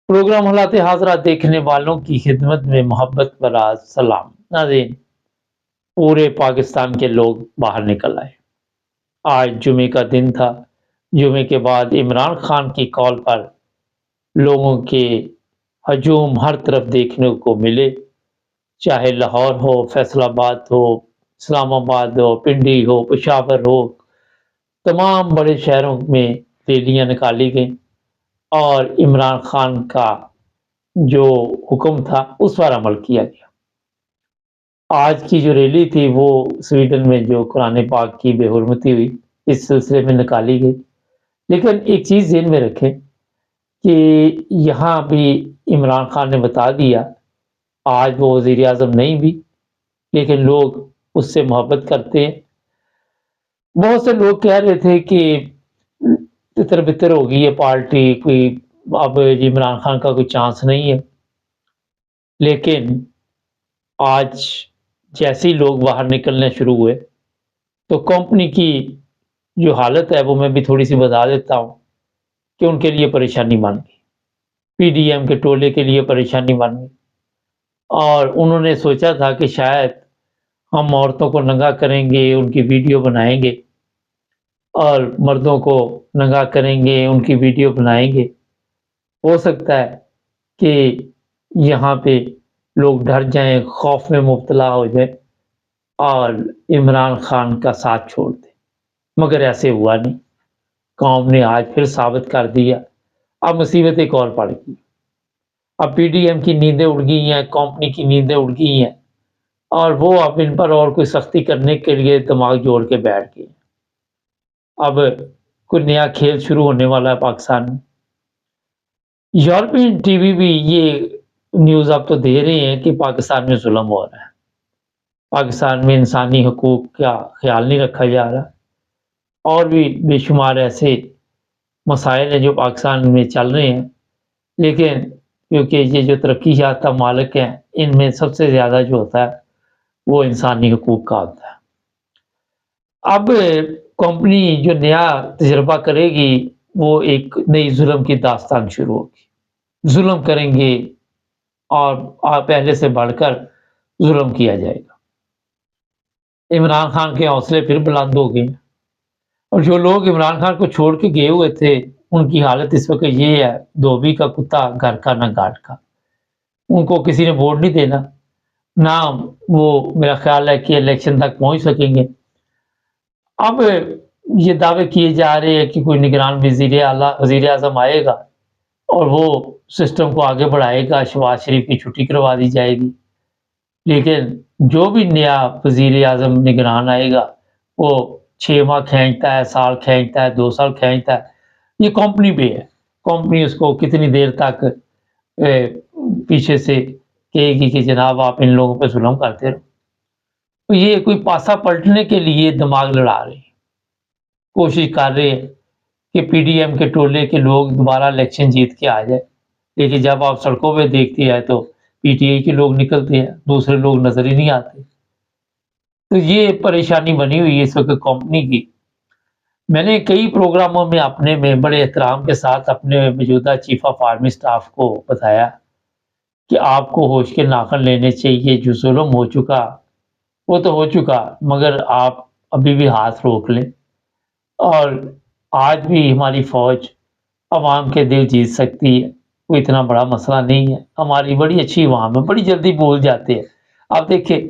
Programme حالات حاضرہ دیکھنے والوں کی خدمت میں محبت براز سلام۔ ناظرین، پورے پاکستان کے لوگ باہر نکل آئے۔ آج جمعے کا دن تھا۔ جمعے کے بعد عمران خان کی کال پر لوگوں کے ہجوم ہر طرف دیکھنے کو ملے، چاہے لاہور ہو، فیصل آباد ہو، اسلام آباد ہو، پنڈی ہو، پشاور ہو، تمام بڑے شہروں میں ریلیاں نکالی گئیں اور عمران خان کا جو حکم تھا اس پر عمل کیا گیا۔ آج کی جو ریلی تھی وہ سویڈن میں جو قرآن پاک کی بے حرمتی ہوئی اس سلسلے میں نکالی گئی، لیکن ایک چیز ذہن میں رکھیں کہ یہاں بھی عمران خان نے بتا دیا، آج وہ وزیر اعظم نہیں بھی لیکن لوگ اس سے محبت کرتے ہیں۔ بہت سے لوگ کہہ رہے تھے کہ تتر بتر ہو گئی ہے پارٹی، کوئی اب عمران خان کا کوئی چانس نہیں ہے، لیکن آج جیسے ہی لوگ باہر نکلنے شروع ہوئے تو کمپنی کی جو حالت ہے وہ میں بھی تھوڑی سی بتا دیتا ہوں کہ ان کے لیے پریشانی بن گئی، پی ڈی ایم کے ٹولے کے لیے پریشانی بن گئی، اور انہوں نے سوچا تھا کہ شاید ہم عورتوں کو ننگا کریں گے، ان کی ویڈیو بنائیں گے، اور مردوں کو ننگا کریں گے، ان کی ویڈیو بنائیں گے۔ ہو سکتا ہے کہ یہاں پہ لوگ ڈر جائیں، خوف میں مبتلا ہو جائیں اور عمران خان کا ساتھ چھوڑ دیں، مگر ایسے ہوا نہیں۔ قوم نے آج پھر ثابت کر دیا، اب مصیبت ایک اور پڑ گئی، اب پی ڈی ایم کی نیندیں اڑ گئی ہیں، کمپنی کی نیندیں اڑ گئی ہیں، اور وہ اب ان پر اور کوئی سختی کرنے کے لیے دماغ جوڑ کے بیٹھ گئے۔ اب کوئی نیا کھیل شروع ہونے والا ہے پاکستان میں۔ یورپین ٹی وی بھی یہ نیوز اب تو دے رہے ہیں کہ پاکستان میں ظلم ہو رہا ہے، پاکستان میں انسانی حقوق کا خیال نہیں رکھا جا رہا، اور بھی بے شمار ایسے مسائل ہیں جو پاکستان میں چل رہے ہیں، لیکن کیونکہ یہ جو ترقی یافتہ ممالک ہیں ان میں سب سے زیادہ جو ہوتا ہے وہ انسانی حقوق کا ہوتا ہے۔ اب کمپنی جو نیا تجربہ کرے گی وہ ایک نئی ظلم کی داستان شروع ہوگی، ظلم کریں گے اور پہلے سے بڑھ کر ظلم کیا جائے گا۔ عمران خان کے حوصلے پھر بلند ہو گئے، اور جو لوگ عمران خان کو چھوڑ کے گئے ہوئے تھے ان کی حالت اس وقت یہ ہے، دھوبی کا کتا گھر کا نہ گھاٹ کا، ان کو کسی نے ووٹ نہیں دینا، نہ وہ میرا خیال ہے کہ الیکشن تک پہنچ سکیں گے۔ اب یہ دعوے کیے جا رہے ہیں کہ کوئی نگران وزیر اعظم آئے گا اور وہ سسٹم کو آگے بڑھائے گا، شہباز شریف کی چھٹی کروا دی جائے گی، لیکن جو بھی نیا وزیر اعظم نگران آئے گا وہ 6 ماہ کھینچتا ہے، سال کھینچتا ہے، 2 سال کھینچتا ہے، یہ کمپنی پہ ہے، کمپنی اس کو کتنی دیر تک پیچھے سے کہے گی کہ جناب آپ ان لوگوں پہ ظلم کرتے رہو۔ تو یہ کوئی پاسا پلٹنے کے لیے دماغ لڑا رہے ہیں، کوشش کر رہے ہیں کہ پی ڈی ایم کے ٹولے کے لوگ دوبارہ الیکشن جیت کے آ جائے، لیکن جب آپ سڑکوں پہ دیکھتے ہیں تو پی ٹی آئی کے لوگ نکلتے ہیں، دوسرے لوگ نظر ہی نہیں آتے۔ تو یہ پریشانی بنی ہوئی ہے اس وقت کمپنی کی۔ میں نے کئی پروگراموں میں اپنے میں بڑے احترام کے ساتھ اپنے موجودہ چیف آف آرمی سٹاف کو بتایا کہ آپ کو ہوش کے ناخن لینے چاہیے، جو ظلم ہو چکا وہ تو ہو چکا، مگر آپ ابھی بھی ہاتھ روک لیں، اور آج بھی ہماری فوج عوام کے دل جیت سکتی ہے، کوئی اتنا بڑا مسئلہ نہیں ہے، ہماری بڑی اچھی عوام ہے، بڑی جلدی بول جاتے ہیں۔ آپ دیکھیں،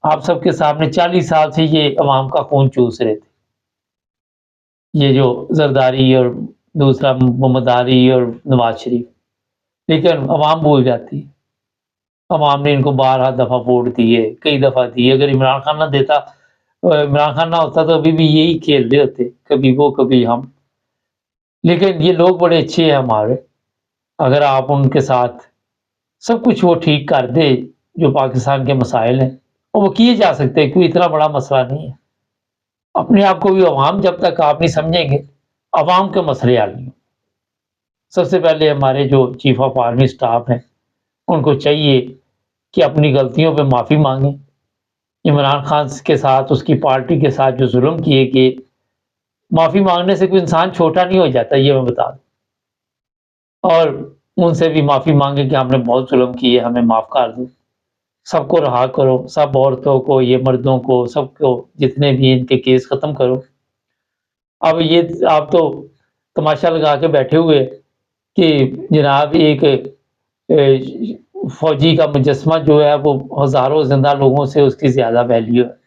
آپ سب کے سامنے 40 سال سے یہ عوام کا خون چوس رہے تھے، یہ جو زرداری اور دوسرا محمد علی اور نواز شریف، لیکن عوام بول جاتی ہے۔ عوام نے ان کو 12 دفعہ ووٹ دیے، کئی دفعہ دیے، اگر عمران خان نہ دیتا، عمران خان نہ ہوتا تو ابھی بھی یہی کھیل رہے ہوتے، کبھی وہ کبھی ہم، لیکن یہ لوگ بڑے اچھے ہیں ہمارے، اگر آپ ان کے ساتھ سب کچھ وہ ٹھیک کر دے جو پاکستان کے مسائل ہیں، اور وہ کیے جا سکتے ہیں، کوئی اتنا بڑا مسئلہ نہیں ہے۔ اپنے آپ کو بھی عوام جب تک آپ نہیں سمجھیں گے، عوام کے مسئلے حل نہیں۔ سب سے پہلے ہمارے جو چیف آف آرمی سٹاف ہیں ان کو چاہیے کہ اپنی غلطیوں پہ معافی مانگیں۔ عمران خان کے ساتھ، اس کی پارٹی کے ساتھ جو ظلم کیے کہ معافی مانگنے سے کوئی انسان چھوٹا نہیں ہو جاتا، یہ میں بتا دوں، اور ان سے بھی معافی مانگے کہ ہم نے بہت ظلم کیے، ہمیں معاف کر دو، سب کو رہا کرو، سب عورتوں کو، یہ مردوں کو، سب کو، جتنے بھی ان کے کیس ختم کرو۔ اب یہ آپ تو تماشا لگا کے بیٹھے ہوئے کہ جناب ایک فوجی کا مجسمہ جو ہے وہ ہزاروں زندہ لوگوں سے اس کی زیادہ ویلیو ہے۔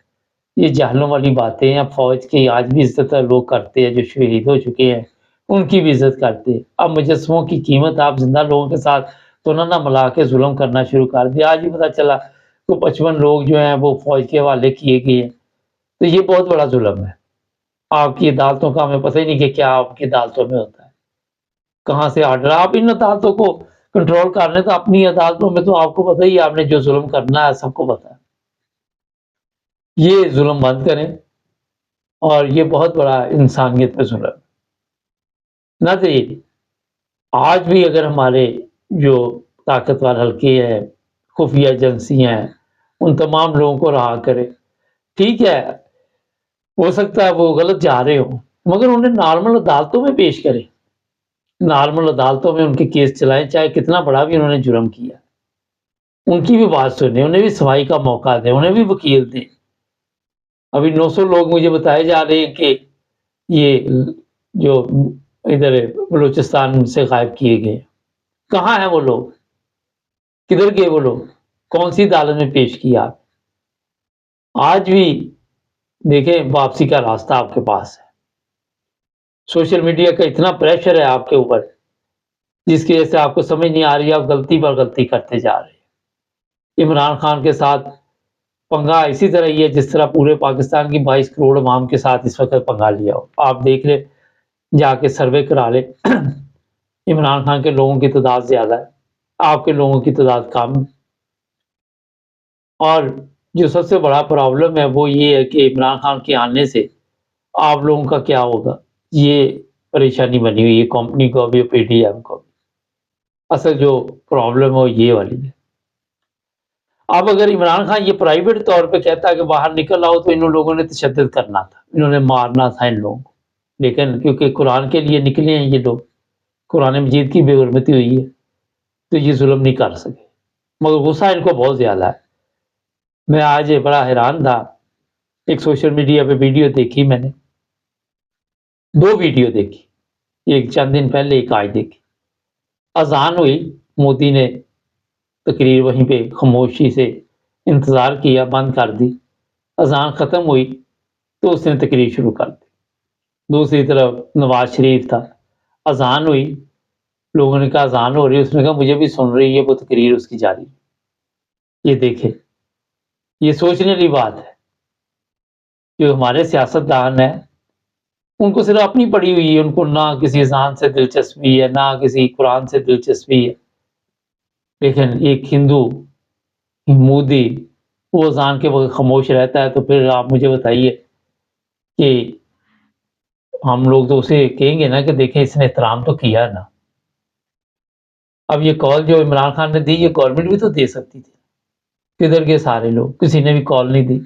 یہ جہلوں والی باتیں ہیں۔ فوج کی آج بھی عزت لوگ کرتے ہیں، جو شہید ہو چکے ہیں ان کی بھی عزت کرتے ہیں۔ اب مجسموں کی قیمت آپ زندہ لوگوں کے ساتھ تو نہ ملا کے ظلم کرنا شروع کر دیا۔ آج ہی پتہ چلا کہ 55 لوگ جو ہیں وہ فوج کے حوالے کیے گئے ہیں، تو یہ بہت بڑا ظلم ہے۔ آپ کی عدالتوں کا ہمیں پتہ ہی نہیں کہ کیا آپ کی عدالتوں میں ہوتا ہے، کہاں سے آرڈر۔ آپ ان عدالتوں کو کنٹرول کر لیں تو اپنی عدالتوں میں تو آپ کو پتہ ہی ہے، آپ نے جو ظلم کرنا ہے سب کو پتہ ہے۔ یہ ظلم بند کریں، اور یہ بہت بڑا انسانیت پہ ظلم۔ ناظرین، آج بھی اگر ہمارے جو طاقتور حلقے ہیں، خفیہ ایجنسیاں ہیں، ان تمام لوگوں کو رہا کرے، ٹھیک ہے، ہو سکتا ہے وہ غلط جا رہے ہوں، مگر انہیں نارمل عدالتوں میں پیش کریں، نارمل عدالتوں میں ان کے کیس چلائیں، چاہے کتنا بڑا بھی انہوں نے جرم کیا، ان کی بھی بات سنیں، انہیں بھی صفائی کا موقع دیں، انہیں بھی وکیل دیں۔ ابھی 900 لوگ مجھے بتائے جا رہے ہیں کہ یہ جو ادھر بلوچستان سے غائب کیے گئے، کہاں ہیں وہ لوگ؟ کدھر گئے وہ لوگ؟ کون سی عدالت میں پیش کیا؟ آج بھی دیکھیں، واپسی کا راستہ آپ کے پاس ہے۔ سوشل میڈیا کا اتنا پریشر ہے آپ کے اوپر، جس کی وجہ سے آپ کو سمجھ نہیں آ رہی، آپ غلطی پر غلطی کرتے جا رہے ہیں۔ عمران خان کے ساتھ پنگا اسی طرح ہی ہے جس طرح پورے پاکستان کی 22 کروڑ عوام کے ساتھ اس وقت پنگا لیا ہو۔ آپ دیکھ لیں، جا کے سروے کرا لیں، عمران خان کے لوگوں کی تعداد زیادہ ہے، آپ کے لوگوں کی تعداد کم۔ اور جو سب سے بڑا پرابلم ہے وہ یہ ہے کہ عمران خان کے آنے سے آپ لوگوں کا کیا ہوگا، یہ پریشانی بنی ہوئی ہے کمپنی کو بھی، پی ڈی ایم کو بھی۔ اصل جو پرابلم ہے وہ یہ والی ہے۔ اب اگر عمران خان یہ پرائیویٹ طور پہ کہتا کہ باہر نکل آؤ، تو ان لوگوں نے تشدد کرنا تھا، انہوں نے مارنا تھا ان لوگوں کو، لیکن کیونکہ قرآن کے لیے نکلے ہیں یہ لوگ، قرآن مجید کی بے حرمتی ہوئی ہے، تو یہ ظلم نہیں کر سکے، مگر غصہ ان کو بہت زیادہ ہے۔ میں آج بڑا حیران تھا، ایک سوشل میڈیا پہ ویڈیو دیکھی میں نے، 2 ویڈیو دیکھی، ایک چند دن پہلے، ایک آج دیکھی۔ اذان ہوئی، مودی نے تقریر وہیں پہ خاموشی سے انتظار کیا، بند کر دی۔ اذان ختم ہوئی تو اس نے تقریر شروع کر دی۔ دوسری طرف نواز شریف تھا، اذان ہوئی، لوگوں نے کہا اذان ہو رہی ہے، اس نے کہا مجھے بھی سن رہی ہے، وہ تقریر اس کی جاری۔ یہ دیکھیں، یہ سوچنے والی بات ہے۔ جو ہمارے سیاستدان ہیں ان کو صرف اپنی پڑی ہوئی ہے، ان کو نہ کسی اذان سے دلچسپی ہے، نہ کسی قرآن سے دلچسپی ہے۔ لیکن ایک ہندو مودی وہ اذان کے وقت خاموش رہتا ہے، تو پھر آپ مجھے بتائیے کہ ہم لوگ تو اسے کہیں گے نا کہ دیکھیں اس نے احترام تو کیا نا۔ اب یہ کال جو عمران خان نے دی، یہ گورنمنٹ بھی تو دے سکتی تھی، کدھر کے سارے لوگ؟ کسی نے بھی کال نہیں دی،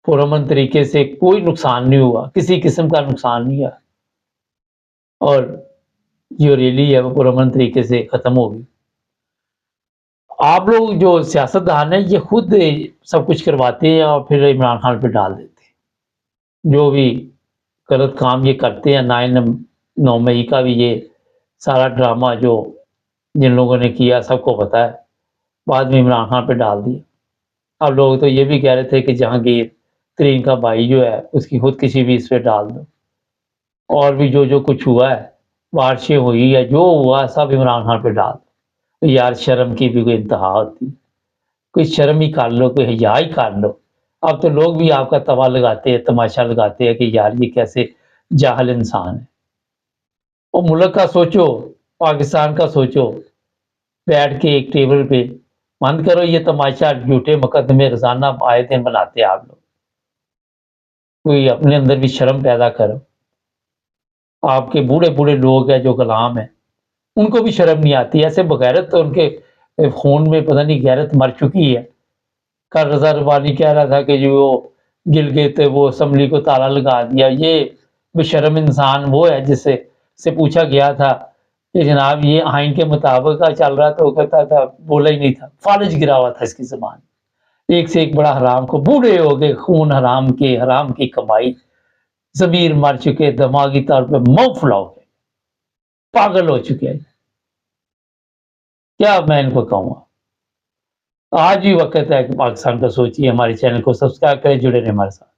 پرامن طریقے سے، کوئی نقصان نہیں ہوا، کسی قسم کا نقصان نہیں ہوا، اور جو ریلی ہے وہ پرامن طریقے سے ختم ہو گئی۔ آپ لوگ جو سیاستدان ہیں یہ خود سب کچھ کرواتے ہیں اور پھر عمران خان پہ ڈال دیتے ہیں۔ جو بھی غلط کام یہ کرتے ہیں، 9 مئی کا بھی یہ سارا ڈرامہ جو جن لوگوں نے کیا سب کو پتہ ہے، بعد میں عمران خان پہ ڈال دیا۔ اب لوگ تو یہ بھی کہہ رہے تھے کہ جہانگیر ترین کا بھائی جو ہے اس کی خودکشی بھی اس پہ ڈال دو، اور بھی جو کچھ ہوا ہے، بارشیں ہوئی ہے، جو ہوا سب عمران خان پہ ڈال دو۔ یار شرم کی بھی کوئی انتہا ہوتی، کوئی شرم ہی کر لو، کوئی حیا ہی کر لو۔ اب تو لوگ بھی آپ کا توا لگاتے ہیں، تماشا لگاتے ہیں کہ یار یہ کیسے جاہل انسان ہے۔ اور ملک کا سوچو، پاکستان کا سوچو، بیٹھ کے ایک ٹیبل پہ بند کرو یہ تماشا، جھوٹے مقدمے روزانہ آئے دن بناتے ہیں آپ لوگ۔ کوئی اپنے اندر بھی شرم پیدا کرو۔ آپ کے بوڑھے بوڑھے لوگ ہیں جو غلام ہیں، ان کو بھی شرم نہیں آتی، ایسے بغیرت تو ان کے خون میں پتہ نہیں غیرت مر چکی ہے۔ کل رضا ربانی کہہ رہا تھا کہ جو وہ گلگت وہ اسمبلی کو تالا لگا دیا، یہ بے شرم انسان وہ ہے جس سے پوچھا گیا تھا کہ جناب یہ آئین کے مطابق کا چل رہا تو وہ کہتا تھا بولا ہی نہیں تھا، فالج گرا ہوا تھا اس کی زبان، ایک سے ایک بڑا حرام کو، بوڑھے ہو گئے، خون حرام کی کمائی، ضمیر مر چکے، دماغی طور پہ موفلا ہو گئے، پاگل ہو چکے ہیں، کیا میں ان کو کہوں؟ آج بھی وقت ہے کہ پاکستان کا سوچیے، ہمارے چینل کو سبسکرائب کریں، جڑے رہیں ہمارے ساتھ۔